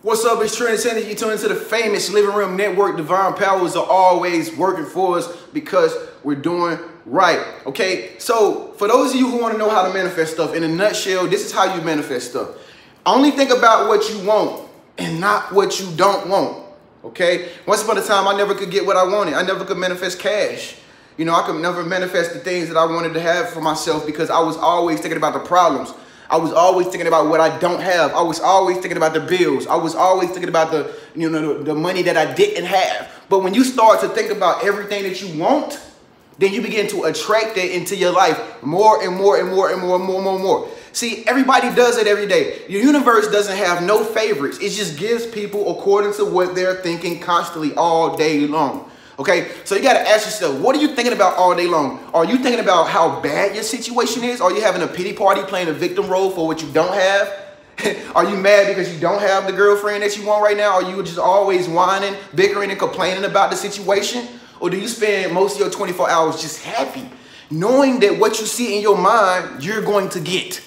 What's up, it's TRENIUS Henderson. You tune into the famous Living Room Network. Divine powers are always working for us because we're doing right, okay? So for those of you who want to know how to manifest stuff, in a nutshell, this is how you manifest stuff. Only think about what you want and not what you don't want, okay? Once upon a time, I never could get what I wanted. I never could manifest cash. You know, I could never manifest the things that I wanted to have for myself because I was always thinking about the problems. I was always thinking about what I don't have. I was always thinking about the bills. I was always thinking about the money that I didn't have. But when you start to think about everything that you want, then you begin to attract that into your life more and more and more and more and more and more and more. See, everybody does it every day. Your universe doesn't have no favorites. It just gives people according to what they're thinking constantly all day long. Okay, so you got to ask yourself, what are you thinking about all day long? Are you thinking about how bad your situation is? Are you having a pity party playing a victim role for what you don't have? Are you mad because you don't have the girlfriend that you want right now? Are you just always whining, bickering, and complaining about the situation? Or do you spend most of your 24 hours just happy, knowing that what you see in your mind, you're going to get?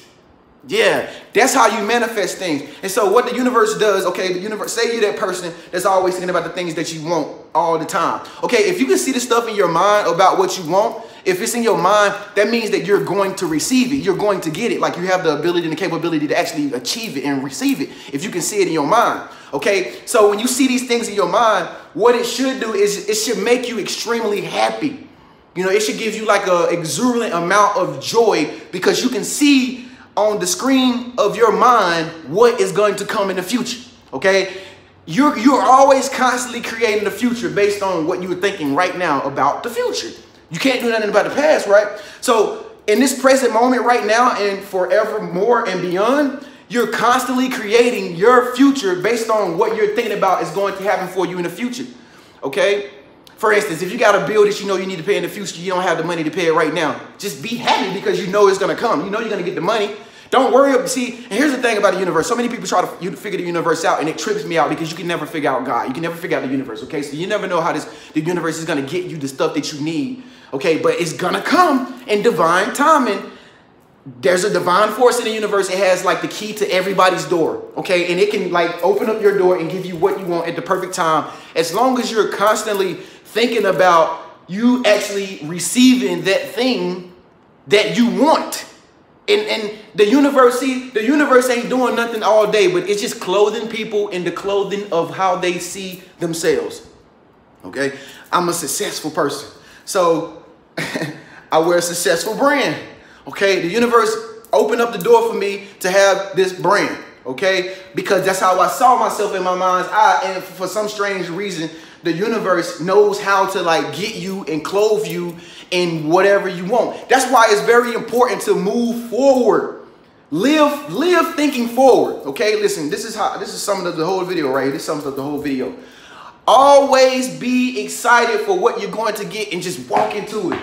Yeah, that's how you manifest things. And so what the universe does, okay, the universe, say you're that person that's always thinking about the things that you want all the time. Okay, if you can see the stuff in your mind about what you want, if it's in your mind, that means that you're going to receive it. You're going to get it. Like you have the ability and the capability to actually achieve it and receive it if you can see it in your mind. Okay, so when you see these things in your mind, what it should do is it should make you extremely happy. You know, it should give you like an exuberant amount of joy because you can see on the screen of your mind what is going to come in the future. Okay, you're always constantly creating the future based on what you're thinking right now about the future. You can't do nothing about the past, right? So in this present moment right now and forevermore and beyond, you're constantly creating your future based on what you're thinking about is going to happen for you in the future. Okay, for instance, if you got a bill that you know you need to pay in the future, you don't have the money to pay it right now, just be happy because you know it's going to come. You know you're going to get the money. Don't worry. See, and here's the thing about the universe. So many people try to figure the universe out, and it trips me out because you can never figure out God. You can never figure out the universe, okay? So you never know how the universe is going to get you the stuff that you need, okay? But it's going to come in divine timing. There's a divine force in the universe. It has like the key to everybody's door, okay? And it can like open up your door and give you what you want at the perfect time. As long as you're constantly thinking about you actually receiving that thing that you want. And the universe ain't doing nothing all day, but it's just clothing people in the clothing of how they see themselves. Okay? I'm a successful person. So I wear a successful brand. Okay? The universe opened up the door for me to have this brand. Okay? Because that's how I saw myself in my mind's eye. And for some strange reason, the universe knows how to like get you and clothe you in whatever you want. That's why it's very important to move forward. Live thinking forward. Okay, listen, this is some of the whole video right here. This sums up the whole video. Always be excited for what you're going to get and just walk into it.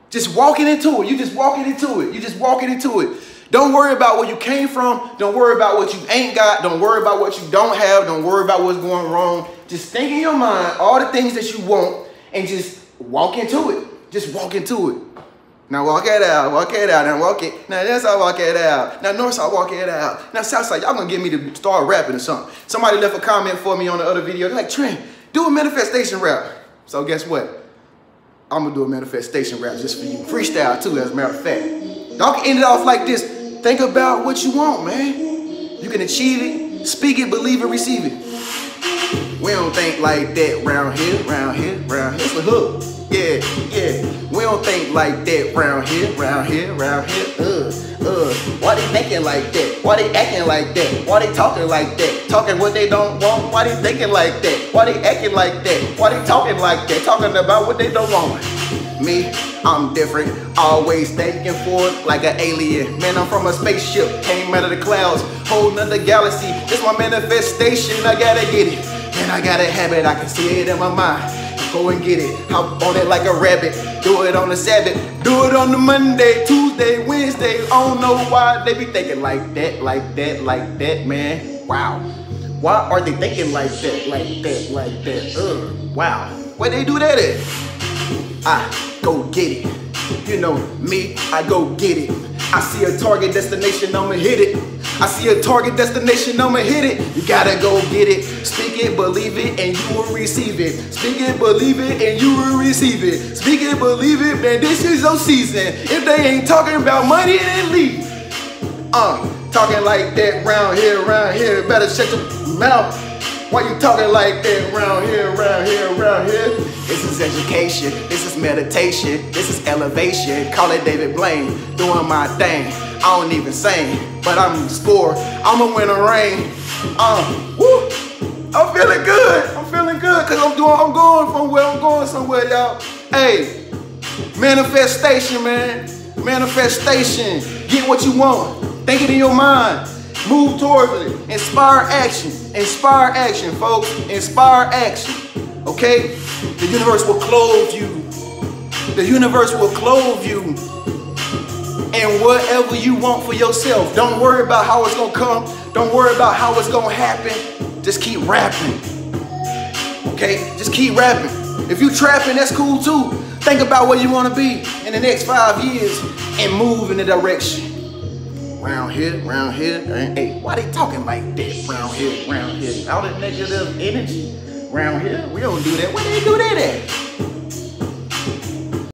Just walking into it. You just walking into it. You just walking into it. Don't worry about where you came from. Don't worry about what you ain't got. Don't worry about what you don't have. Don't worry about what's going wrong. Just think in your mind all the things that you want and just walk into it. Just walk into it. Now walk it out. Walk it out. Now walk it. Now that's how I walk it out. Now north side, walk it out. Now south side, y'all gonna get me to start rapping or something. Somebody left a comment for me on the other video. They're like, Trent, do a manifestation rap. So guess what? I'm gonna do a manifestation rap just for you. Freestyle too, as a matter of fact. Y'all can end it off like this. Think about what you want, man. You can achieve it, speak it, believe it, receive it. We don't think like that round here, round here, round here. It's the hook. Yeah, yeah. We don't think like that round here, round here, round here. Why they thinking like that? Why they acting like that? Why they talking like that? Talking what they don't want? Why they thinking like that? Why they acting like that? Why they talking like that? Talking about what they don't want. Me, I'm different, always thinking forward like an alien. Man, I'm from a spaceship, came out of the clouds, whole nother galaxy. It's my manifestation, I gotta get it. Man, I gotta have it, I can see it in my mind. Go and get it, hop on it like a rabbit. Do it on the Sabbath, do it on the Monday, Tuesday, Wednesday. I don't know why they be thinking like that, like that, like that, man. Wow. Why are they thinking like that, like that, like that? Wow. Where they do that at? Go get it. You know me, I go get it. I see a target destination, I'ma hit it. I see a target destination, I'ma hit it. You gotta go get it. Speak it, believe it, and you will receive it. Speak it, believe it, and you will receive it. Speak it, believe it, man, this is your season. If they ain't talking about money, then leave. Talking like that round here, better shut your mouth. Why you talking like that round here? This is education, this is meditation, this is elevation. Call it David Blaine, doing my thing. I don't even sing, but I'm the score. I'ma win a ring. Woo! I'm feeling good, cause I'm going somewhere, y'all. Hey, manifestation, man. Manifestation. Get what you want. Think it in your mind. Move towards it. Inspire action. Inspire action, folks. Inspire action. Okay? The universe will clothe you. The universe will clothe you in whatever you want for yourself. Don't worry about how it's gonna come. Don't worry about how it's gonna happen. Just keep rapping. Okay? Just keep rapping. If you trapping, that's cool too. Think about where you wanna be in the next 5 years and move in the direction. Round here. Hey, why they talking like that? Round here. All that negative energy. Round here, we don't do that. Where they do that at?